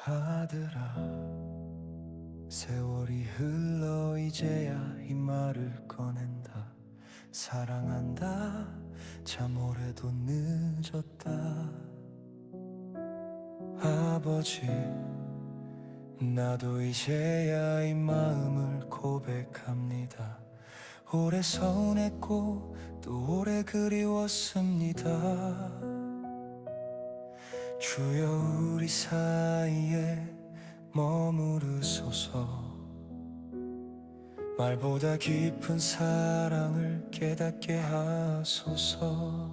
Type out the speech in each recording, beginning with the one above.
아들아, 세월이 흘러 이제야 이 말을 꺼낸다. 사랑한다, 참 오래도 늦었다. 아버지, 나도 이제야 이 마음을 고백합니다. 오래 서운했고 또 오래 그리웠습니다. 주여 우리 사이에 머무르소서. 말보다 깊은 사랑을 깨닫게 하소서.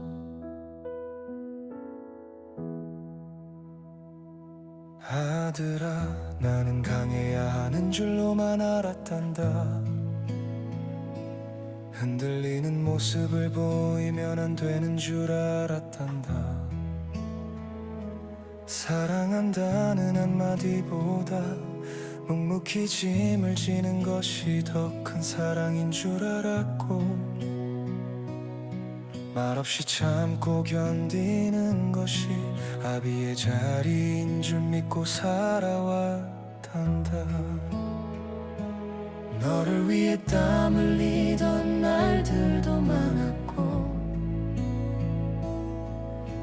아들아, 나는 강해야 하는 줄로만 알았단다. 흔들리는 모습을 보이면 안 되는 줄 알았단다. 사랑한다는 한마디보다 묵묵히 짐을 지는 것이 더 큰 사랑인 줄 알았고, 말없이 참고 견디는 것이 아비의 자리인 줄 믿고 살아왔단다. 너를 위해 땀 흘리던 날들도 많았고,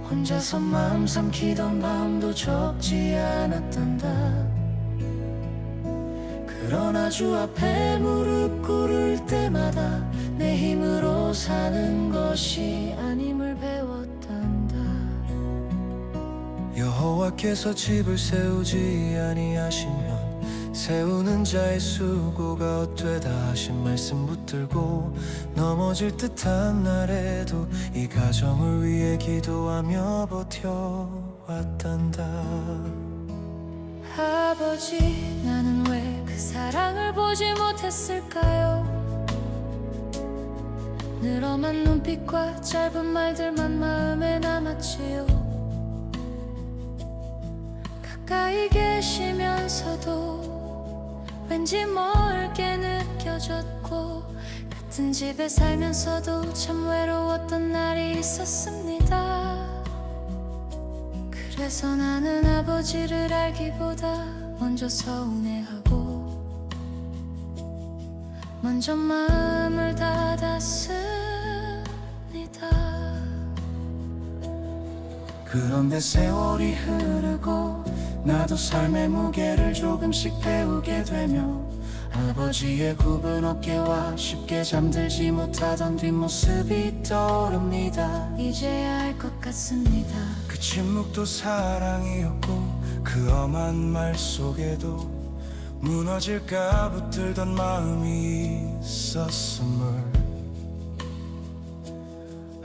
혼자서 마음 삼키던 밤도 적지 않았단다. 그러나 주 앞에 무릎 꿇을 때마다 내 힘으로 사는 것이 아님을 배웠단다. 여호와께서 집을 세우지 아니하시면 세우는 자의 수고가 헛되다 하신 말씀 붙들고, 넘어질 듯한 날에도 이 가정을 위해 기도하며 버텨왔단다. 아버지, 나는 왜 그 사랑을 보지 못했을까요? 늘 험한 눈빛과 짧은 말들만 마음에 남았지요. 가까이 계시면서도 왠지 멀게 느껴졌고, 같은 집에 살면서도 참 외로웠던 날이 있었습니다. 그래서 나는 아버지를 알기보다 먼저 서운해하고, 먼저 마음을 닫았습니다. 그런데 세월이 흐르고 나도 삶의 무게를 조금씩 배우게 되며, 아버지의 굽은 어깨와 쉽게 잠들지 못하던 뒷모습이 떠오릅니다. 이제야 알 것 같습니다. 그 침묵도 사랑이었고, 그 험한 말 속에도 무너질까 붙들던 마음이 있었음을,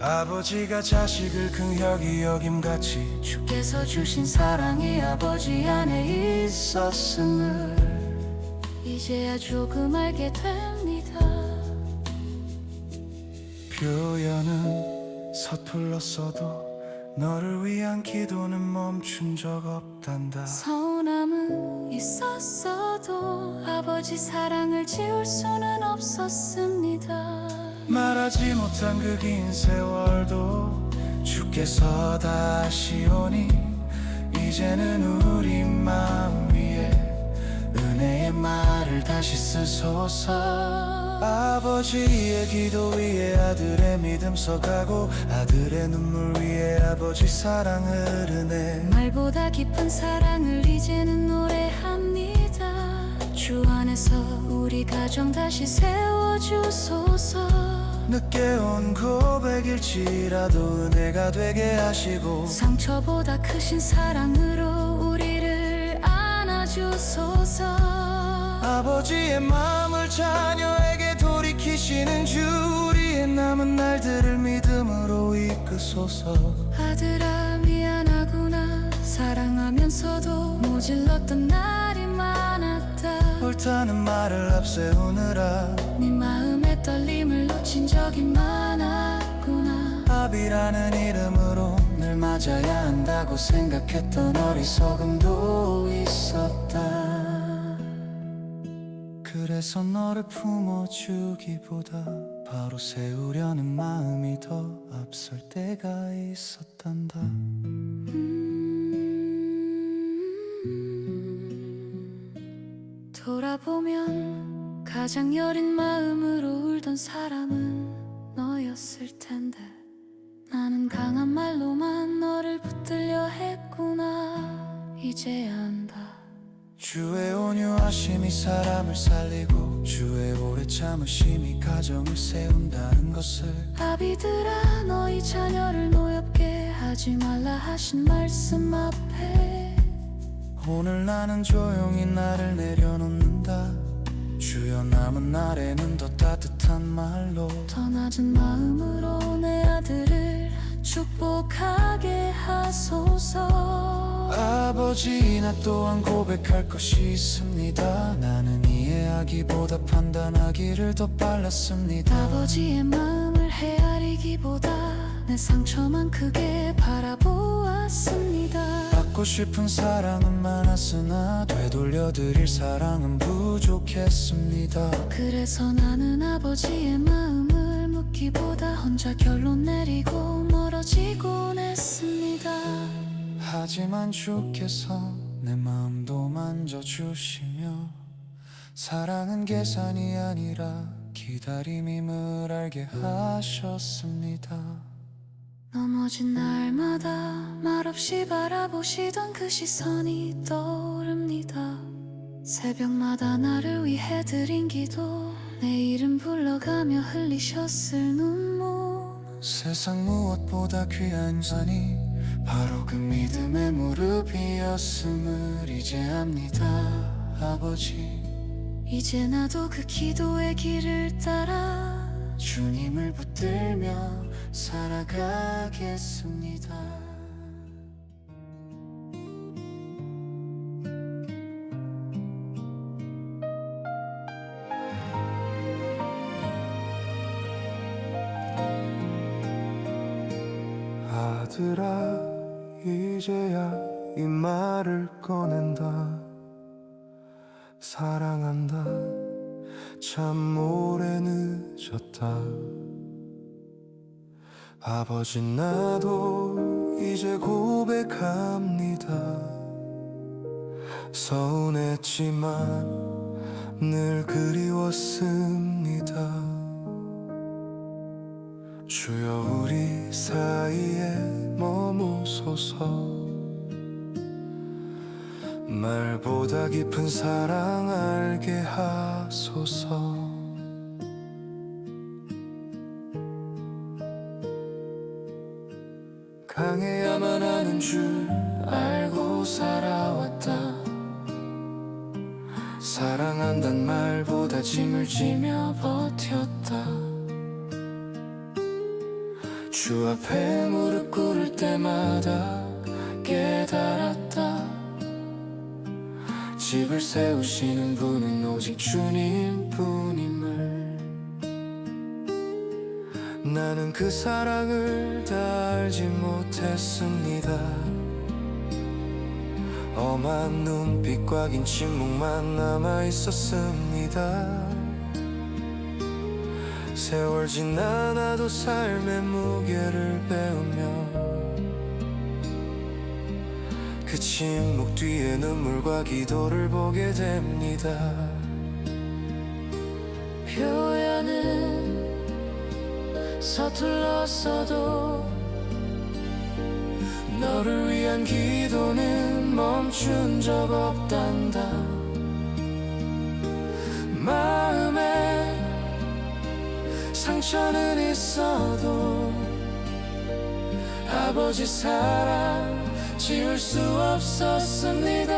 아버지가 자식을 긍휼히 여김같이 주께서 주신 사랑이 아버지 안에 있었음을 이제야 조금 알게 됩니다. 표현은 서툴렀어도 너를 위한 기도는 멈춘 적 없단다. 서운함은 있었어도 아버지 사랑을 지울 수는 없었습니다. 말하지 못한 그 긴 세월도 주께서 다시 오니, 이제는 우리 마음 위에 은혜의 말을 다시 쓰소서. 아버지의 기도 위에 아들의 믿음 서가고, 아들의 눈물 위에 아버지 사랑 흐르네. 말보다 깊은 사랑을 이제는 노래합니다. 주 안에서 우리 가정 다시 세워주소서. 늦게 온 고백일지라도 은혜가 되게 하시고, 상처보다 크신 사랑으로 우리를 안아주소서. 아버지의 마음을 자녀에게 돌이키시는 주, 우리의 남은 날들을 믿음으로 이끄소서. 아들아, 미안하구나. 사랑하면서도 모질렀던 날이 많았다. 옳다는 말을 앞세우느라 네 마음의 떨림을 놓친 적이 많았구나. 아비라는 이름으로 늘 맞아야 한다고 생각했던 어리석음도 있었다. 그래서 너를 품어주기보다 바로 세우려는 마음이 더 앞설 때가 있었단다. 가장 여린 마음으로 울던 사람은 너였을 텐데 나는 강한 말로만 너를 붙들려 했구나. 이제야 안다. 주의 온유하심이 사람을 살리고 주의 오래 참으심이 가정을 세운다는 것을. 아비들아 너희 자녀를 노엽게 하지 말라 하신 말씀 앞에 오늘 나는 조용히 나를 내려놓는다. 주여 남은 날에는 더 따뜻한 말로 더 낮은 마음으로 내 아들을 축복하게 하소서. 아버지 나 또한 고백할 것이 있습니다. 나는 이해하기보다 판단하기를 더 빨랐습니다. 아버지의 마음을 헤아리기보다 내 상처만 크게 바라보았습니다. 받고 싶은 사랑은 많았으나 되돌려드릴 사랑은 부족했습니다. 그래서 나는 아버지의 마음을 묻기보다 혼자 결론 내리고 멀어지곤 했습니다. 하지만 주께서 내 마음도 만져주시며 사랑은 계산이 아니라 기다림임을 알게 하셨습니다. 넘어진 날마다 말없이 바라보시던 그 시선이 떠오릅니다. 새벽마다 나를 위해 드린 기도, 내 이름 불러가며 흘리셨을 눈물. 세상 무엇보다 귀한 산이 바로 그 믿음의 무릎이었음을 이제 압니다. 아버지 이제 나도 그 기도의 길을 따라 주님을 붙들며 살아가겠습니다. 아들아 이제야 이 말을 꺼낸다. 사랑한다. 참 오래 늦었다. 아버지 나도 이제 고백합니다. 서운했지만 늘 그리웠습니다. 주여 우리 사이에 머무소서. 말보다 깊은 사랑 알게 하소서. 강해야만 하는 줄 알고 살아왔다. 사랑한단 말보다 짐을 지며 버텼다. 주 앞에 무릎 꿇을 때마다 깨달았다. 집을 세우시는 분은 오직 주님뿐임을. 나는 그 사랑을 다 알지 못했습니다. 엄한 눈빛과 긴 침묵만 남아있었습니다. 세월 지나 나도 삶의 무게를 배우며 그 침묵 뒤에 눈물과 기도를 보게 됩니다. 표현은 서툴렀어도 너를 위한 기도는 멈춘 적 없단다. 마음에 상처는 있어도 아버지 사랑 지울 수 없었습니다.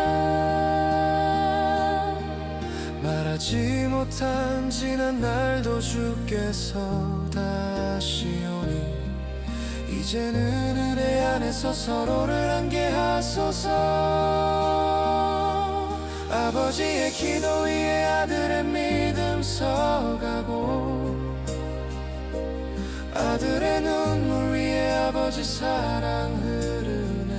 말하지 못한 지난 날도 주께서 다시 오니 이제는 은혜 안에서 서로를 함께 하소서. 아버지의 기도 위에 아들의 믿음 서가고 아들의 눈물 위에 아버지 사랑 흐르네.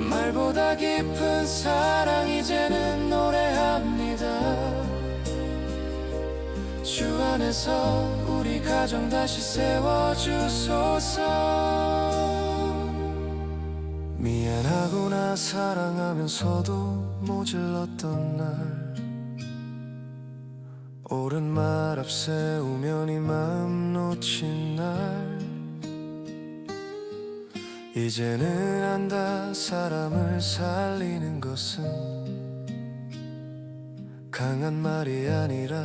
말보다 깊은 사랑 이제는 노래합니다. 주 안에서 우리 가정 다시 세워주소서. 미안하구나 사랑하면서도 모질렀던 날 옳은 말 앞세우면 이 마음 놓친 날 이제는 안다. 사람을 살리는 것은 강한 말이 아니라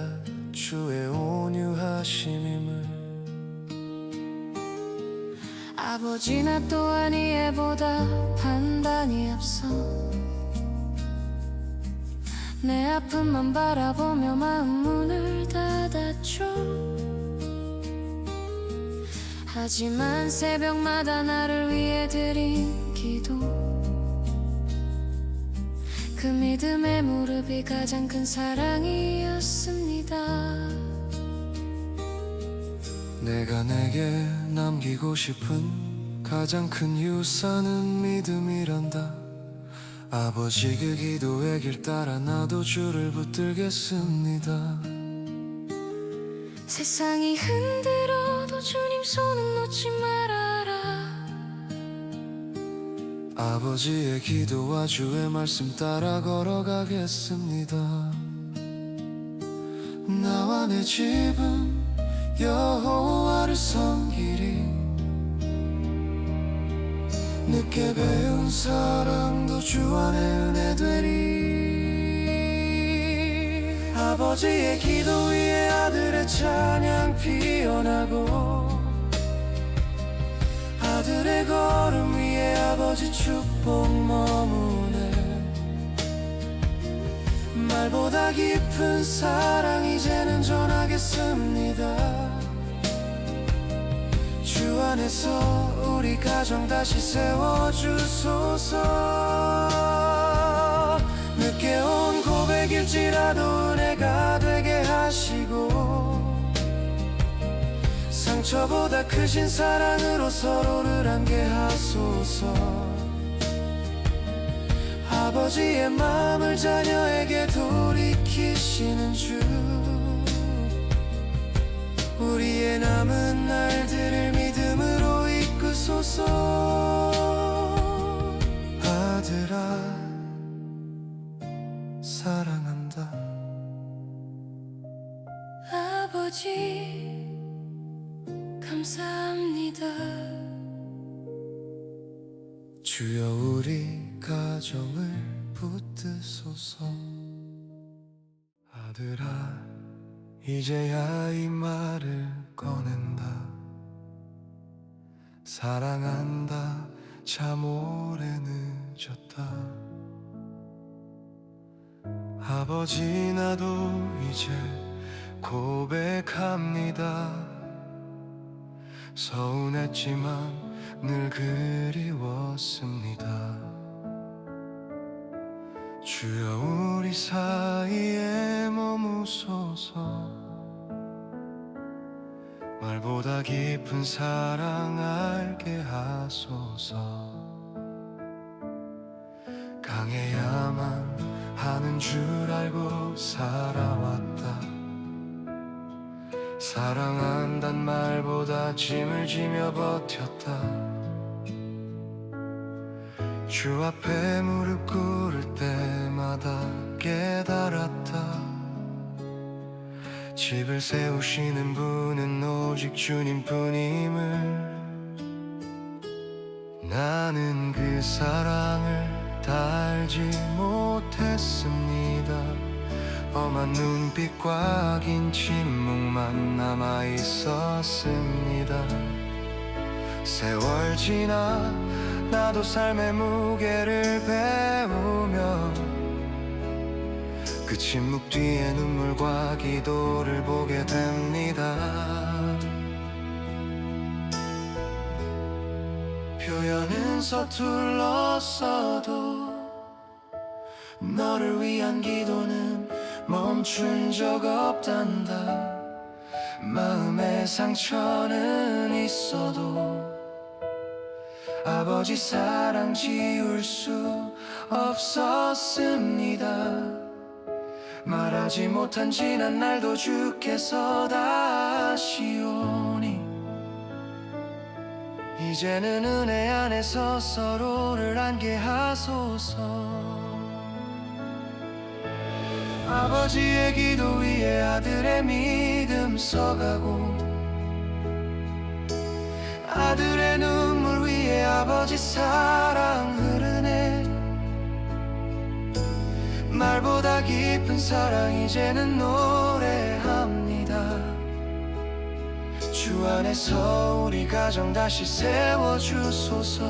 주의 온유하심임을. 아버지나 또한 이해보다 판단이 앞서 내 아픔만 바라보며 마음 문을 닫았죠. 하지만 새벽마다 나를 위해 드린 기도, 그 믿음의 무릎이 가장 큰 사랑이었습니다. 내가 내게 남기고 싶은 가장 큰 유산은 믿음이란다. 아버지 그 기도의 길 따라 나도 주를 붙들겠습니다. 세상이 흔들어도 주님 손은 놓지 말아라. 아버지의 기도와 주의 말씀 따라 걸어가겠습니다. 나와 내 집은 여호와를 섬기리. 늦게 배운 사랑도 주 안에 은혜 되리. 아버지의 기도 위에 아들의 찬양 피어나고 아들의 걸음 위에 아버지 축복 머무네. 말보다 깊은 사랑 이제는 전하겠습니다. 주 안에서 우리 가정 다시 세워주소서. 늦게 온 고백일지라도 은혜가 되게 하시고 상처보다 크신 사랑으로 서로를 함께 하소서. 아버지의 마음을 자녀에게 돌이키시는 주, 우리의 남은 날들을 믿음으로 이끄소서. 아들아 사랑한다. 아버지 감사합니다. 주여 우리 가정을 붙드소서. 아들아 이제야 이 말을 꺼낸다. 사랑한다. 참 오래 늦었다. 아버지 나도 이제 고백합니다. 서운했지만 늘 그리웠습니다. 주여 우리 사이에 머무소서. 말보다 깊은 사랑 알게 하소서. 강해야만 하는 줄 알고 살아왔다. 사랑한단 말보다 짐을 지며 버텼다. 주 앞에 무릎 꿇을 때마다 깨달았다. 집을 세우시는 분은 오직 주님뿐임을. 나는 그 사랑을 다 알지 못했습니다. 험한 눈빛과 긴 침묵만 남아 있었습니다. 세월 지나 나도 삶의 무게를 배우며 그 침묵 뒤에 눈물과 기도를 보게 됩니다. 표현은 서툴렀어도 너를 위한 기도는 멈춘 적 없단다. 마음의 상처는 있어도 아버지 사랑 지울 수 없었습니다. 말하지 못한 지난 날도 주께서 다시 오니 이제는 은혜 안에서 서로를 안게 하소서. 아버지의 기도 위에 아들의 믿음 써가고 아들의 눈물 위에 아버지 사랑 흐르네. 말보다 깊은 사랑 이제는 노래합니다. 주 안에서 우리 가정 다시 세워주소서.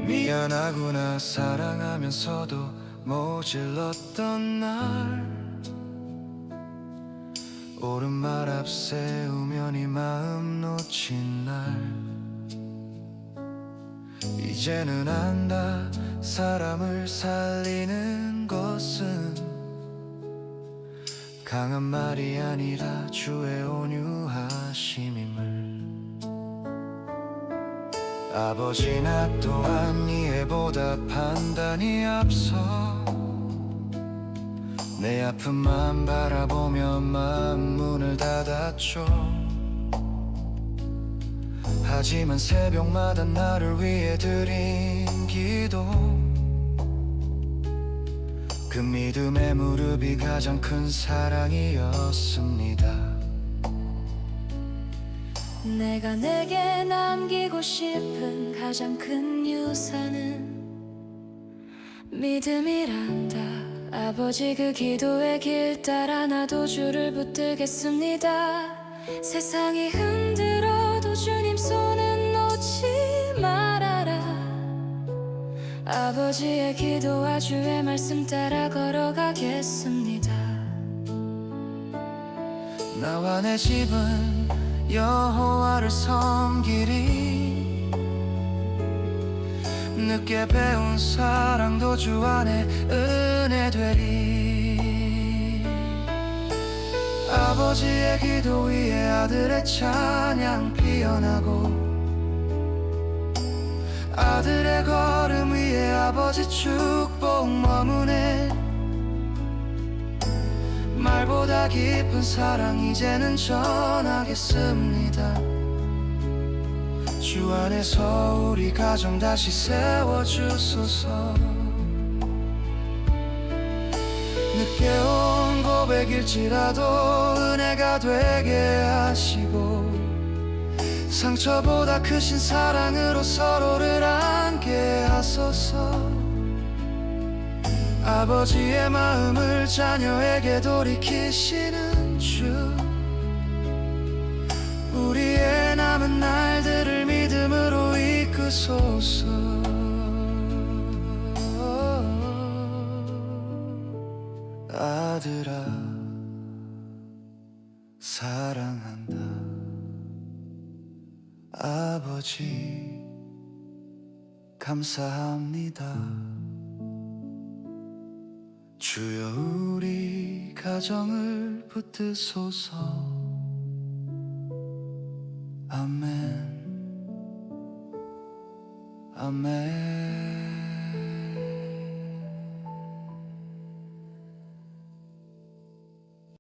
미안하구나 사랑하면서도 모질렀던 날 옳은 말 앞세우면 이 마음 놓친 날 이제는 안다. 사람을 살리는 것은 강한 말이 아니라 주의 온유하심임을. 아버지 나 또한 이해보다 판단이 앞서 내 아픔만 바라보며 마음 문을 닫았죠. 하지만 새벽마다 나를 위해 드린 기도 그 믿음의 무릎이 가장 큰 사랑이었습니다. 내가 내게 남기고 싶은 가장 큰 유산은 믿음이란다. 아버지 그 기도의 길 따라 나도 주를 붙들겠습니다. 세상이 흔들어도 주님 손은 놓지 말아라. 아버지의 기도와 주의 말씀 따라 걸어가겠습니다. 나와 내 집은 여호와를 섬기리. 늦게 배운 사랑도 주 안에 은혜 되리. 아버지의 기도 위에 아들의 찬양 피어나고 아들의 걸음 위에 아버지 축복 머무네. 말보다 깊은 사랑 이제는 전하겠습니다. 주 안에서 우리 가정 다시 세워주소서. 늦게 온 고백일지라도 은혜가 되게 하시고 상처보다 크신 사랑으로 서로를 안게 하소서. 아버지의 마음을 자녀에게 돌이키시는 주 우리의 남은 날들을 믿음으로 이끄소서. 아들아 사랑한다. 아버지 감사합니다. 주여 우리 가정을 붙드소서. 아멘 아멘.